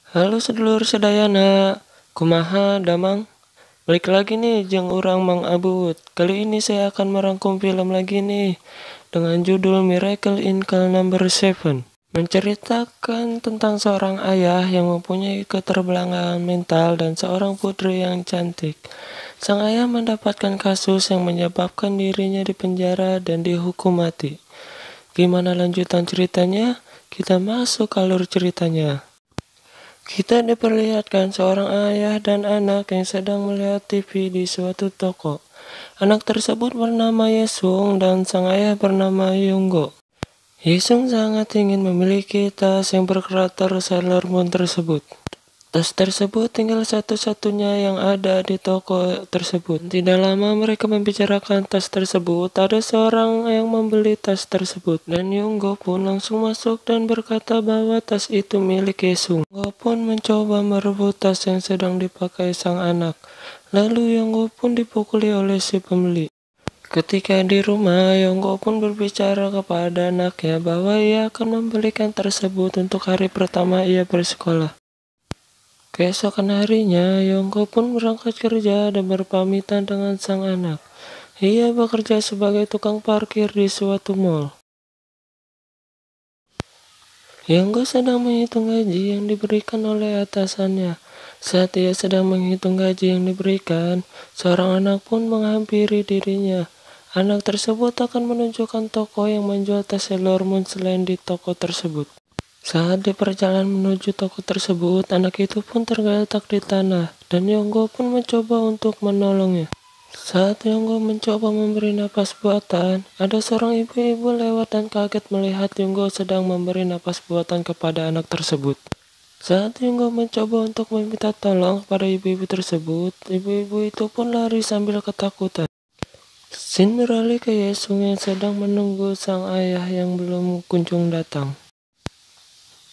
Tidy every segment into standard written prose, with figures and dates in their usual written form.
Halo sedulur sedayana, kumaha damang? Balik lagi nih jeung urang Mang Abut. Kali ini saya akan merangkum film lagi nih dengan judul Miracle in Cell Number 7. Menceritakan tentang seorang ayah yang mempunyai keterbelakangan mental dan seorang putri yang cantik. Sang ayah mendapatkan kasus yang menyebabkan dirinya dipenjara dan dihukum mati. Gimana lanjutan ceritanya? Kita masuk ke alur ceritanya. Kita diperlihatkan seorang ayah dan anak yang sedang melihat TV di suatu toko. Anak tersebut bernama Yesung dan sang ayah bernama Yunggo. Yesung sangat ingin memiliki tas yang berkarakter Sailor Moon tersebut. Tas tersebut tinggal satu-satunya yang ada di toko tersebut. Tidak lama mereka membicarakan tas tersebut, ada seorang yang membeli tas tersebut. Dan Yonggo pun langsung masuk dan berkata bahwa tas itu milik Yesung. Yonggo pun mencoba merebut tas yang sedang dipakai sang anak. Lalu Yonggo pun dipukuli oleh si pembeli. Ketika di rumah, Yonggo pun berbicara kepada anaknya bahwa ia akan membelikan tersebut untuk hari pertama ia bersekolah. Keesokan harinya, Yongko pun berangkat kerja dan berpamitan dengan sang anak. Ia bekerja sebagai tukang parkir di suatu mall. Yongko sedang menghitung gaji yang diberikan oleh atasannya. Saat ia sedang menghitung gaji yang diberikan, seorang anak pun menghampiri dirinya. Anak tersebut akan menunjukkan toko yang menjual tas Sailor Moon selain di toko tersebut. Saat di perjalanan menuju toko tersebut, anak itu pun tergeletak di tanah, dan Yonggo pun mencoba untuk menolongnya. Saat Yonggo mencoba memberi napas buatan, ada seorang ibu-ibu lewat dan kaget melihat Yonggo sedang memberi napas buatan kepada anak tersebut. Saat Yonggo mencoba untuk meminta tolong kepada ibu-ibu tersebut, ibu-ibu itu pun lari sambil ketakutan. Shin beralih ke Yesung yang sedang menunggu sang ayah yang belum kunjung datang.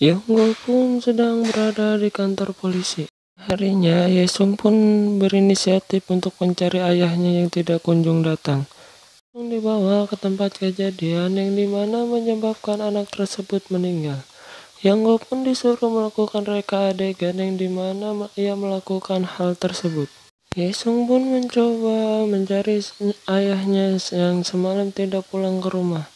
Yonggo pun sedang berada di kantor polisi. Harinya, Yesung pun berinisiatif untuk mencari ayahnya yang tidak kunjung datang. Yesung dibawa ke tempat kejadian yang dimana menyebabkan anak tersebut meninggal. Yonggo pun disuruh melakukan reka adegan yang dimana ia melakukan hal tersebut. Yesung pun mencoba mencari ayahnya yang semalam tidak pulang ke rumah.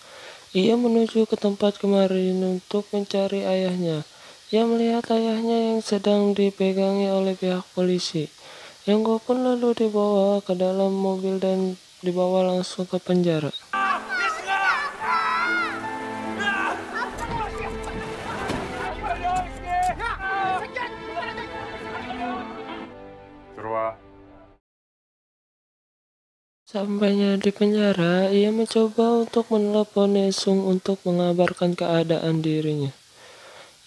Ia menuju ke tempat kemarin untuk mencari ayahnya. Ia melihat ayahnya yang sedang dipegangi oleh pihak polisi. Yonggo pun lalu dibawa ke dalam mobil dan dibawa langsung ke penjara. Sampainya di penjara, ia mencoba untuk menelepon Yesung untuk mengabarkan keadaan dirinya.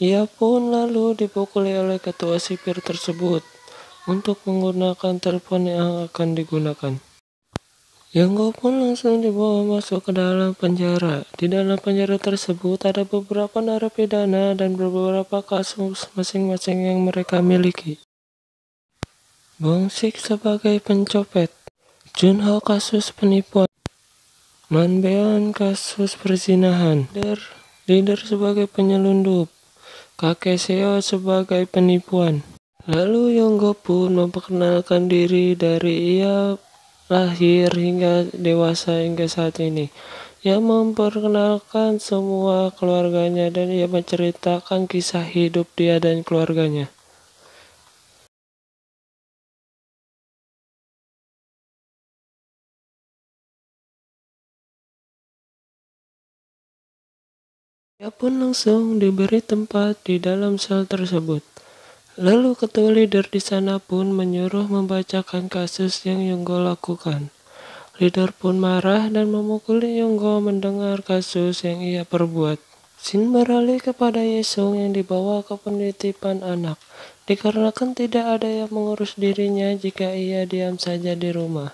Ia pun lalu dipukuli oleh ketua sipir tersebut untuk menggunakan telepon yang akan digunakan. Yonggo pun langsung dibawa masuk ke dalam penjara. Di dalam penjara tersebut ada beberapa narapidana dan beberapa kasus masing-masing yang mereka miliki. Bongsik sebagai pencopet, Junho kasus penipuan, Manbeon kasus perzinahan, Leader sebagai penyelundup, Kakek Seo sebagai penipuan. Lalu Yonggo pun memperkenalkan diri dari ia lahir hingga dewasa hingga saat ini. Ia memperkenalkan semua keluarganya dan ia menceritakan kisah hidup dia dan keluarganya. Ia pun langsung diberi tempat di dalam sel tersebut. Lalu ketua leader di sana pun menyuruh membacakan kasus yang Yonggo lakukan. Leader pun marah dan memukuli Yonggo mendengar kasus yang ia perbuat. Shin beralih kepada Yesung yang dibawa ke penitipan anak, dikarenakan tidak ada yang mengurus dirinya jika ia diam saja di rumah.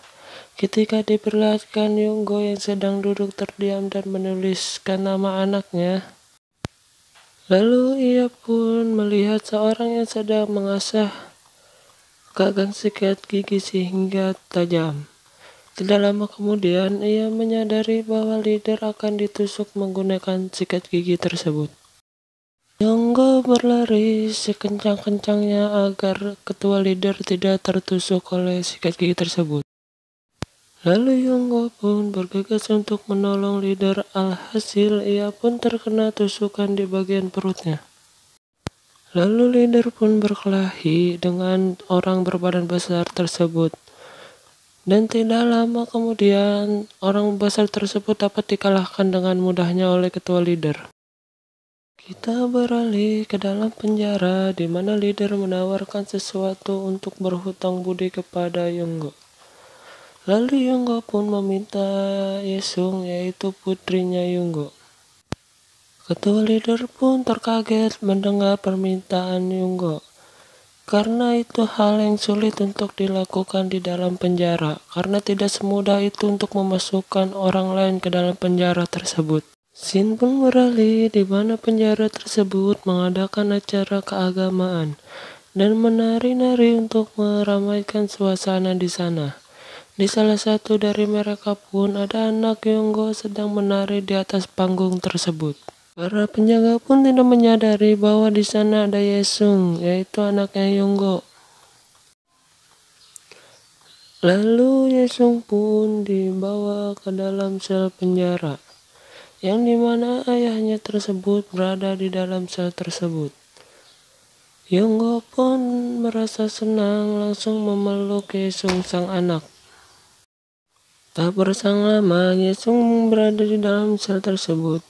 Ketika diperlihatkan Yonggo yang sedang duduk terdiam dan menuliskan nama anaknya, lalu ia pun melihat seorang yang sedang mengasah gagang sikat gigi sehingga tajam. Tidak lama kemudian, ia menyadari bahwa leader akan ditusuk menggunakan sikat gigi tersebut. Yonggo berlari sekencang-kencangnya agar ketua leader tidak tertusuk oleh sikat gigi tersebut. Lalu Yonggo pun bergegas untuk menolong leader, alhasil ia pun terkena tusukan di bagian perutnya. Lalu leader pun berkelahi dengan orang berbadan besar tersebut. Dan tidak lama kemudian, orang besar tersebut dapat dikalahkan dengan mudahnya oleh ketua leader. Kita beralih ke dalam penjara, di mana leader menawarkan sesuatu untuk berhutang budi kepada Yonggo. Lalu Yonggo pun meminta Yesung, yaitu putrinya Yonggo. Ketua leader pun terkaget mendengar permintaan Yonggo. Karena itu hal yang sulit untuk dilakukan di dalam penjara, karena tidak semudah itu untuk memasukkan orang lain ke dalam penjara tersebut. Scene pun beralih di mana penjara tersebut mengadakan acara keagamaan dan menari-nari untuk meramaikan suasana di sana. Di salah satu dari mereka pun ada anak Yonggo sedang menari di atas panggung tersebut. Para penjaga pun tidak menyadari bahwa di sana ada Yesung, yaitu anaknya Yonggo. Lalu Yesung pun dibawa ke dalam sel penjara, yang dimana ayahnya tersebut berada di dalam sel tersebut. Yonggo pun merasa senang langsung memeluk Yesung sang anak. Tak berselang lama, Yesung berada di dalam sel tersebut.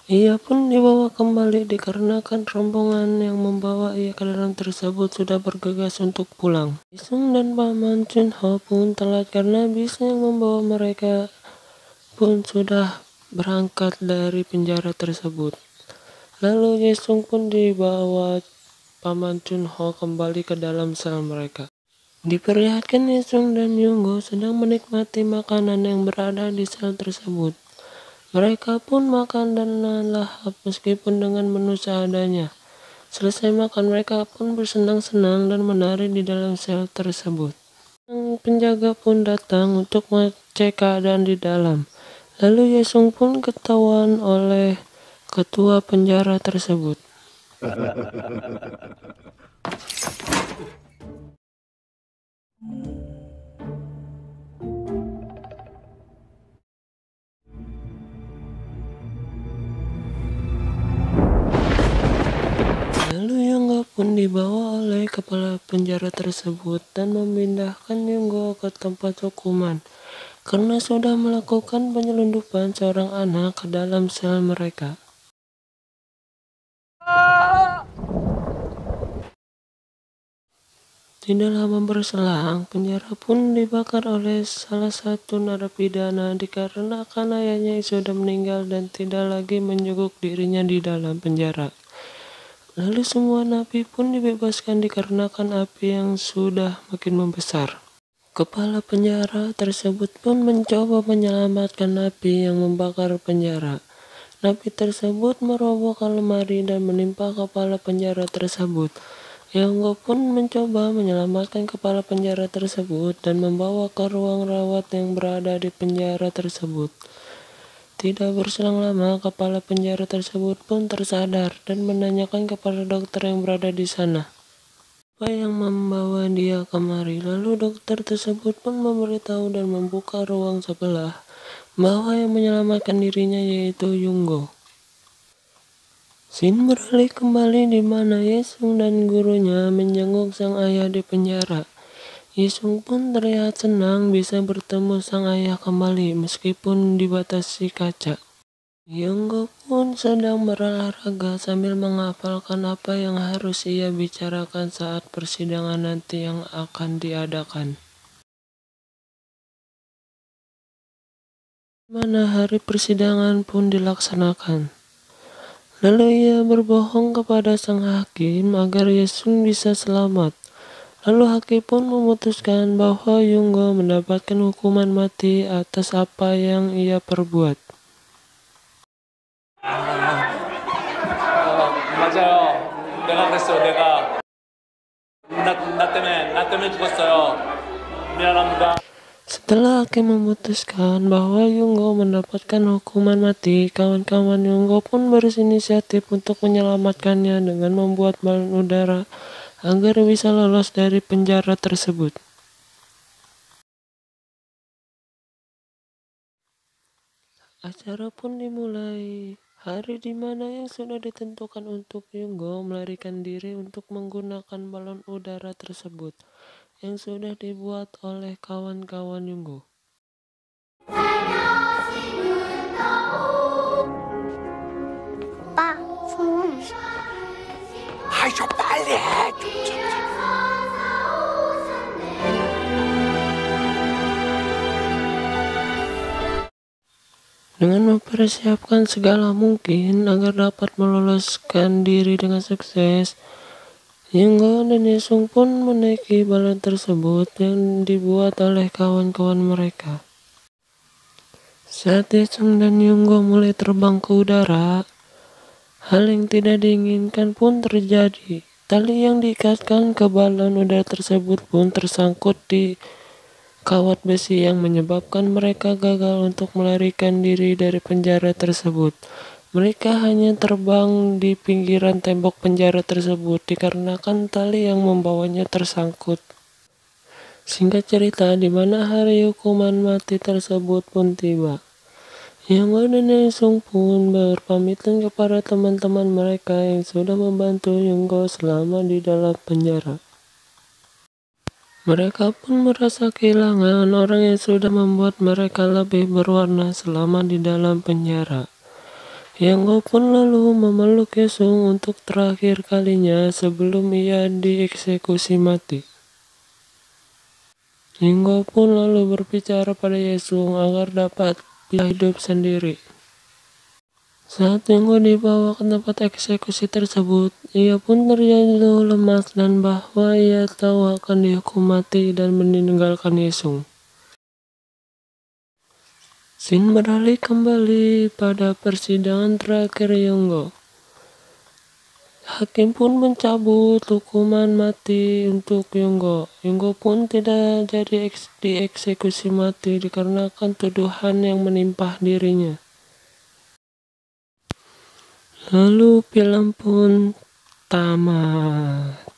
Ia pun dibawa kembali dikarenakan rombongan yang membawa ia ke dalam tersebut sudah bergegas untuk pulang. Yesung dan Paman Chunho pun telat karena bis yang membawa mereka pun sudah berangkat dari penjara tersebut. Lalu Yesung pun dibawa Paman Chunho kembali ke dalam sel mereka. Diperlihatkan Yesung dan Yonggo sedang menikmati makanan yang berada di sel tersebut. Mereka pun makan dan lahap meskipun dengan menu seadanya. Selesai makan, mereka pun bersenang-senang dan menari di dalam sel tersebut. Penjaga pun datang untuk mengecek keadaan di dalam. Lalu Yesung pun ketahuan oleh ketua penjara tersebut. Lalu Yonggo pun dibawa oleh kepala penjara tersebut dan memindahkan Yonggo ke tempat hukuman karena sudah melakukan penyelundupan seorang anak ke dalam sel mereka. Tidak lama berselang, penjara pun dibakar oleh salah satu narapidana dikarenakan ayahnya sudah meninggal dan tidak lagi menjenguk dirinya di dalam penjara. Lalu semua napi pun dibebaskan dikarenakan api yang sudah makin membesar. Kepala penjara tersebut pun mencoba menyelamatkan napi yang membakar penjara. Napi tersebut merobohkan lemari dan menimpa kepala penjara tersebut. Yonggo pun mencoba menyelamatkan kepala penjara tersebut dan membawa ke ruang rawat yang berada di penjara tersebut. Tidak berselang lama, kepala penjara tersebut pun tersadar dan menanyakan kepada dokter yang berada di sana apa yang membawa dia kemari. Lalu dokter tersebut pun memberitahu dan membuka ruang sebelah bahwa yang menyelamatkan dirinya yaitu Yonggo. Scene beralih kembali di mana Yesung dan gurunya menjenguk sang ayah di penjara. Yesung pun terlihat senang bisa bertemu sang ayah kembali meskipun dibatasi kaca. Yonggo pun sedang berolahraga sambil menghafalkan apa yang harus ia bicarakan saat persidangan nanti yang akan diadakan. Mana hari persidangan pun dilaksanakan. Lalu ia berbohong kepada sang hakim agar Yesung bisa selamat. Lalu hakim pun memutuskan bahwa Yonggo mendapatkan hukuman mati atas apa yang ia perbuat. 맞아요. 내가 그랬어요. 나 때문에 죽었어요. 미안합니다. Setelah hakim memutuskan bahwa Yunggo mendapatkan hukuman mati, kawan-kawan Yunggo pun berinisiatif untuk menyelamatkannya dengan membuat balon udara agar bisa lolos dari penjara tersebut. Acara pun dimulai. Hari di mana yang sudah ditentukan untuk Yunggo melarikan diri untuk menggunakan balon udara tersebut yang sudah dibuat oleh kawan-kawan Yunggo. Pak, Ayo balik! Dengan mempersiapkan segala mungkin agar dapat meloloskan diri dengan sukses, Yunggo dan Yesung pun menaiki balon tersebut yang dibuat oleh kawan-kawan mereka. Saat Yesung dan Yunggo mulai terbang ke udara, hal yang tidak diinginkan pun terjadi. Tali yang diikatkan ke balon udara tersebut pun tersangkut di kawat besi yang menyebabkan mereka gagal untuk melarikan diri dari penjara tersebut. Mereka hanya terbang di pinggiran tembok penjara tersebut dikarenakan tali yang membawanya tersangkut. Singkat cerita, di mana hari hukuman mati tersebut pun tiba. Yunggo dan Yesung pun berpamitan kepada teman-teman mereka yang sudah membantu Yunggo selama di dalam penjara. Mereka pun merasa kehilangan orang yang sudah membuat mereka lebih berwarna selama di dalam penjara. Yunggo pun lalu memeluk Yesung untuk terakhir kalinya sebelum ia dieksekusi mati. Yunggo pun lalu berbicara pada Yesung agar dapat bisa hidup sendiri. Saat Yunggo dibawa ke tempat eksekusi tersebut, ia pun terjatuh lemas dan bahwa ia tahu akan dihukum mati dan meninggalkan Yesung. Scene beralih kembali pada persidangan terakhir Yunggo. Hakim pun mencabut hukuman mati untuk Yunggo. Yunggo pun tidak jadi dieksekusi mati dikarenakan tuduhan yang menimpa dirinya. Lalu film pun tamat.